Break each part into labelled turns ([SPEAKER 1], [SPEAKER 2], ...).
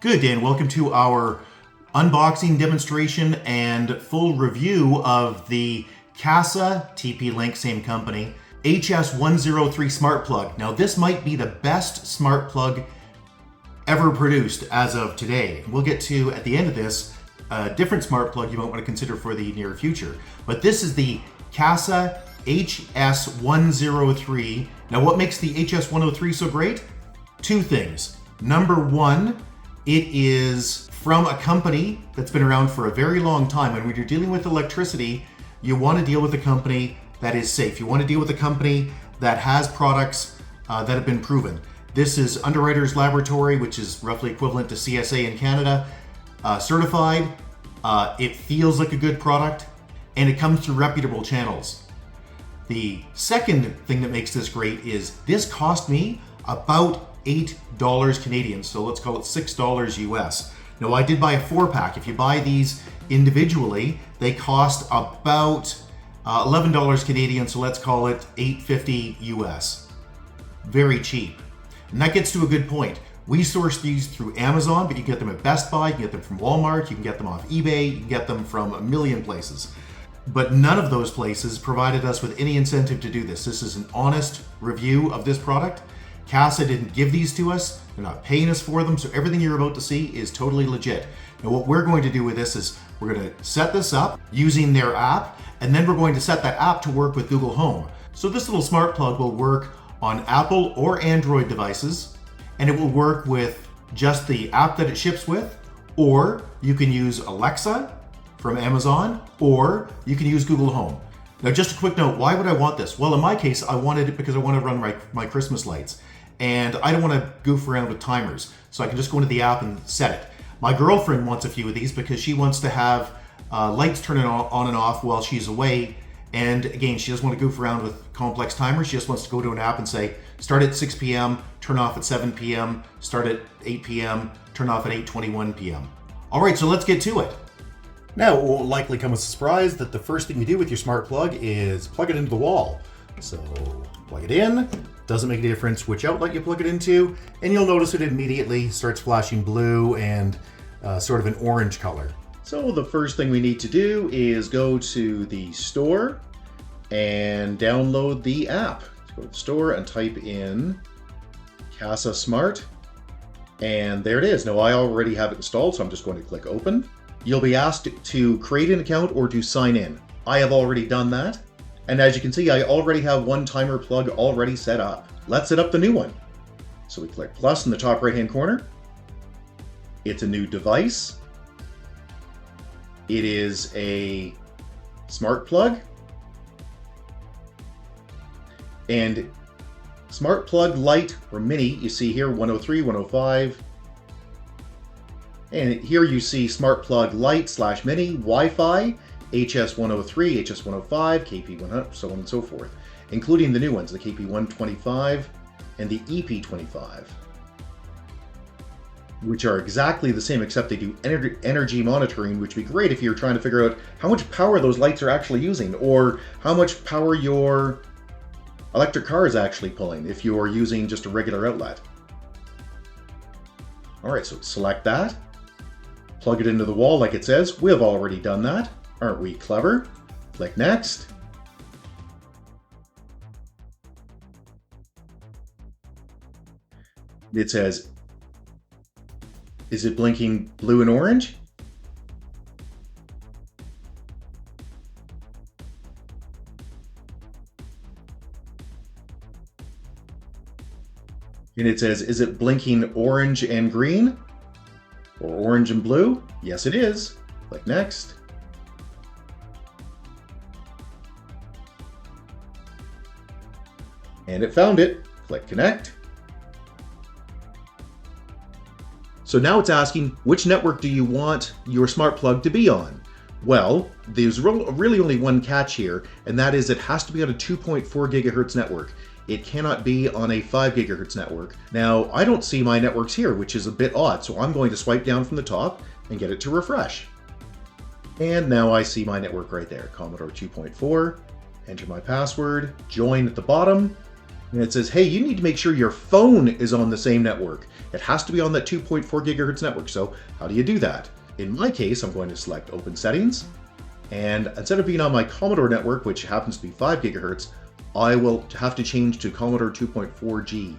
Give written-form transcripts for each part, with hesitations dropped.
[SPEAKER 1] Good, Dan. Welcome to our unboxing, demonstration, and full review of the Kasa TP-Link, same company, HS103 Smartplug. Now, this might be the best smart plug ever produced as of today. We'll get to, at the end of this, a different smart plug you might want to consider for the near future. But this is the Kasa HS103. Now, what makes the HS103 so great? Two things. Number one, it is from a company that's been around for a very long time. And when you're dealing with electricity, you want to deal with a company that is safe. You want to deal with a company that has products that have been proven. This is Underwriters Laboratory, which is roughly equivalent to CSA in Canada, certified. It feels like a good product, and it comes through reputable channels. The second thing that makes this great is this cost me about $8 Canadian, so let's call it $6 US. Now, I did buy a 4-pack. If you buy these individually, they cost about $11 Canadian, so let's call it $8.50 US. Very cheap. And that gets to a good point. We source these through Amazon, but you can get them at Best Buy, you can get them from Walmart, you can get them off eBay, you can get them from a million places. But none of those places provided us with any incentive to do this. This is an honest review of this product. Kasa didn't give these to us. They're not paying us for them, so everything you're about to see is totally legit. Now, what we're going to do with this is we're going to set this up using their app, and then we're going to set that app to work with Google Home. So this little smart plug will work on Apple or Android devices, and it will work with just the app that it ships with, or you can use Alexa from Amazon, or you can use Google Home. Now, just a quick note, why would I want this? Well, in my case, I wanted it because I want to run my Christmas lights, and I don't want to goof around with timers, so I can just go into the app and set it. My girlfriend wants a few of these because she wants to have lights turning on and off while she's away. And again, she doesn't want to goof around with complex timers. She just wants to go to an app and say, start at 6 p.m., turn off at 7 p.m., start at 8 p.m., turn off at 8:21 p.m. All right, so let's get to it. Now, it will likely come as a surprise that the first thing you do with your smart plug is plug it into the wall. So plug it in, doesn't make any difference which outlet you plug it into, and you'll notice it immediately starts flashing blue and sort of an orange color. So the first thing we need to do is go to the store and download the app. Let's go to the store and type in Kasa Smart, and there it is. Now, I already have it installed, so I'm just going to click open. You'll be asked to create an account or to sign in. I have already done that. And as you can see, I already have one timer plug already set up. Let's set up the new one. So we click plus in the top right-hand corner. It's a new device. It is a smart plug. And smart plug Lite or mini, you see here 103, 105. And here you see smart plug Lite/mini, Wi-Fi, HS103, HS105, KP100, so on and so forth, including the new ones, the KP125 and the EP25, which are exactly the same, except they do energy monitoring, which would be great if you're trying to figure out how much power those lights are actually using, or how much power your electric car is actually pulling if you're using just a regular outlet. All right, so select that, plug it into the wall like it says. We have already done that. Aren't we clever? Click next. It says, is it blinking blue and orange? And it says, is it blinking orange and green? Or orange and blue? Yes, it is. Click next. And it found it. Click connect. So now it's asking, which network do you want your smart plug to be on? Well, there's really only one catch here, and that is it has to be on a 2.4 gigahertz network. It cannot be on a 5 gigahertz network. Now, I don't see my networks here, which is a bit odd, so I'm going to swipe down from the top and get it to refresh. And now I see my network right there, Commodore 2.4. Enter my password, join at the bottom, and it says, hey, you need to make sure your phone is on the same network. it has to be on that 2.4 gigahertz network. So how do you do that? In my case, I'm going to select Open Settings, and instead of being on my Commodore network, which happens to be 5 gigahertz, I will have to change to Commodore 2.4G,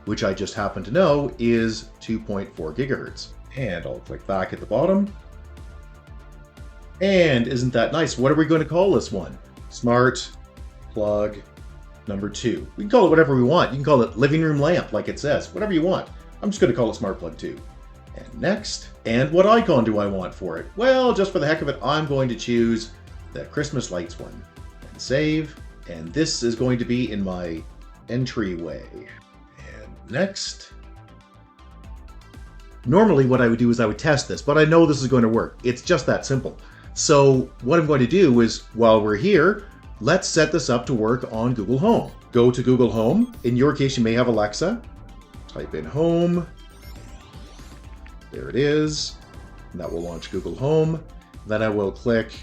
[SPEAKER 1] which I just happen to know is 2.4 gigahertz. And I'll click back at the bottom. And isn't that nice? What are we going to call this one? Smart Plug number 2. We can call it whatever we want. You can call it living room lamp, like it says, whatever you want. I'm just going to call it Smart Plug 2. And next. And what icon do I want for it? Well, just for the heck of it, I'm going to choose the Christmas lights one. And save. And this is going to be in my entryway. And next. Normally what I would do is I would test this, but I know this is going to work. It's just that simple. So what I'm going to do is, while we're here, let's set this up to work on Google Home. Go to Google Home. In your case, you may have Alexa. Type in Home. There it is. And that will launch Google Home. Then I will click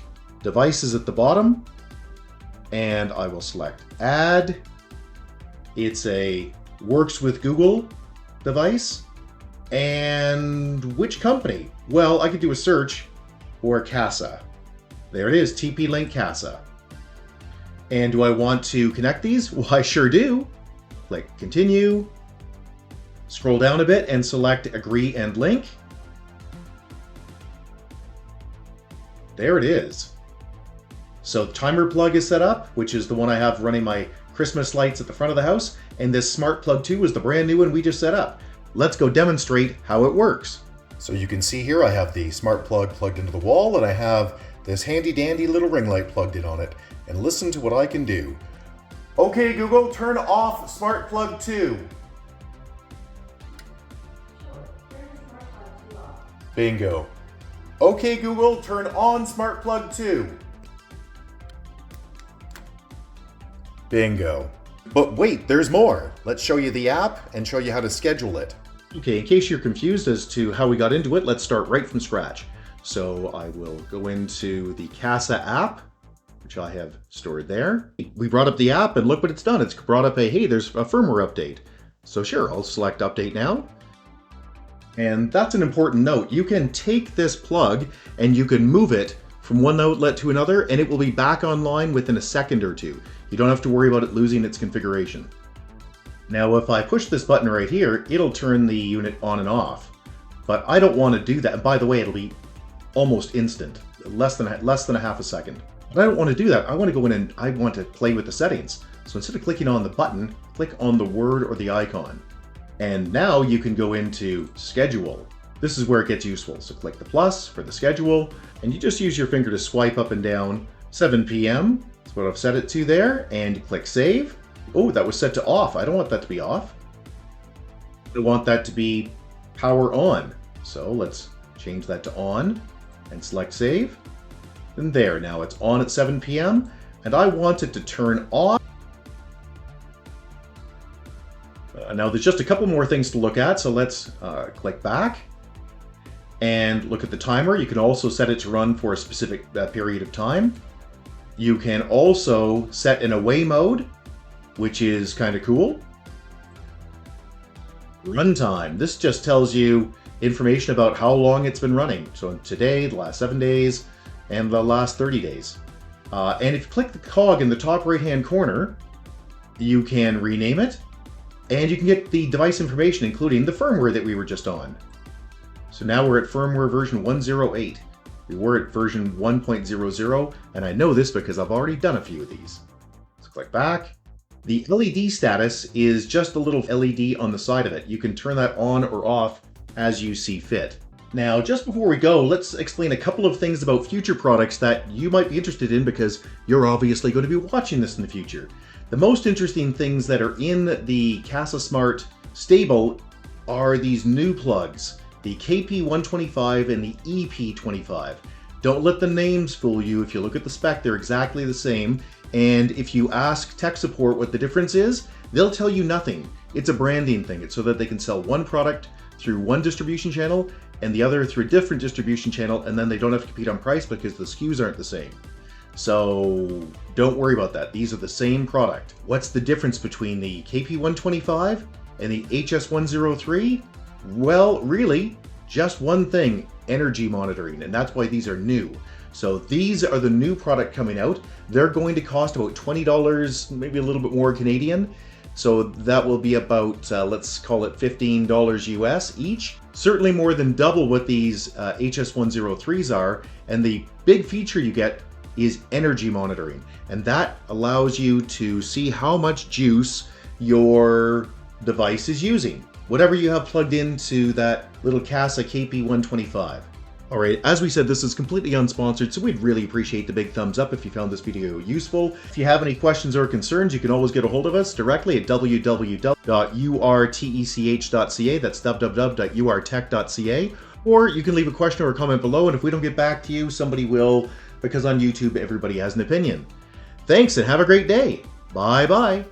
[SPEAKER 1] Devices at the bottom. And I will select Add. It's a works with Google device. And which company? Well, I could do a search for Kasa. There it is, TP-Link Kasa. And do I want to connect these? Well, I sure do. Click Continue. Scroll down a bit and select Agree and Link. There it is. So the timer plug is set up, which is the one I have running my Christmas lights at the front of the house. And this Smart Plug 2 is the brand new one we just set up. Let's go demonstrate how it works. So you can see here I have the Smart Plug plugged into the wall, and I have this handy dandy little ring light plugged in on it. And listen to what I can do. Okay, Google, turn off Smart Plug 2. Bingo. Okay, Google, turn on Smart Plug 2. Bingo. But wait, there's more. Let's show you the app and show you how to schedule it. Okay, in case you're confused as to how we got into it, let's start right from scratch. So I will go into the Kasa app, which I have stored there. We brought up the app and look what it's done. It's brought up a, hey, there's a firmware update. So sure, I'll select Update now. And that's an important note. You can take this plug and you can move it from one outlet to another, and it will be back online within a second or two. You don't have to worry about it losing its configuration. Now, if I push this button right here, it'll turn the unit on and off. But I don't want to do that. And by the way, it'll be almost instant, less than a half a second. But I don't want to do that. I want to go in and I want to play with the settings. So instead of clicking on the button, click on the word or the icon. And now you can go into Schedule. This is where it gets useful. So click the plus for the schedule, and you just use your finger to swipe up and down 7 p.m. That's what I've set it to there, and click Save. Oh, that was set to off. I don't want that to be off. I want that to be power on. So let's change that to on and select Save. And there, now it's on at 7 p.m. and I want it to turn off. Now there's just a couple more things to look at, so let's click back and look at the timer. You can also set it to run for a specific period of time. You can also set an away mode, which is kind of cool. Runtime. This just tells you information about how long it's been running. So today, the last 7 days, and the last 30 days. And if you click the cog in the top right-hand corner, you can rename it, and you can get the device information, including the firmware that we were just on. So now we're at firmware version 108. We were at version 1.00, and I know this because I've already done a few of these. So click back. The LED status is just a little LED on the side of it. You can turn that on or off as you see fit. Now, just before we go, let's explain a couple of things about future products that you might be interested in because you're obviously going to be watching this in the future. The most interesting things that are in the Kasa Smart stable are these new plugs, the KP125 and the EP25. Don't let the names fool you. If you look at the spec, they're exactly the same. And if you ask tech support what the difference is, they'll tell you nothing. It's a branding thing. It's so that they can sell one product through one distribution channel and the other through a different distribution channel, and then they don't have to compete on price because the SKUs aren't the same. So don't worry about that. These are the same product. What's the difference between the KP125 and the HS103? Well, really, just one thing, energy monitoring, and that's why these are new. So these are the new product coming out. They're going to cost about $20, maybe a little bit more Canadian. So that will be about, let's call it $15 US each. Certainly more than double what these HS103s are. And the big feature you get is energy monitoring. And that allows you to see how much juice your device is using, whatever you have plugged into that little Kasa KP125. All right, as we said, this is completely unsponsored, so we'd really appreciate the big thumbs up if you found this video useful. If you have any questions or concerns, you can always get a hold of us directly at www.urtech.ca. That's www.urtech.ca. Or you can leave a question or a comment below, and if we don't get back to you, somebody will, because on YouTube, everybody has an opinion. Thanks, and have a great day. Bye-bye.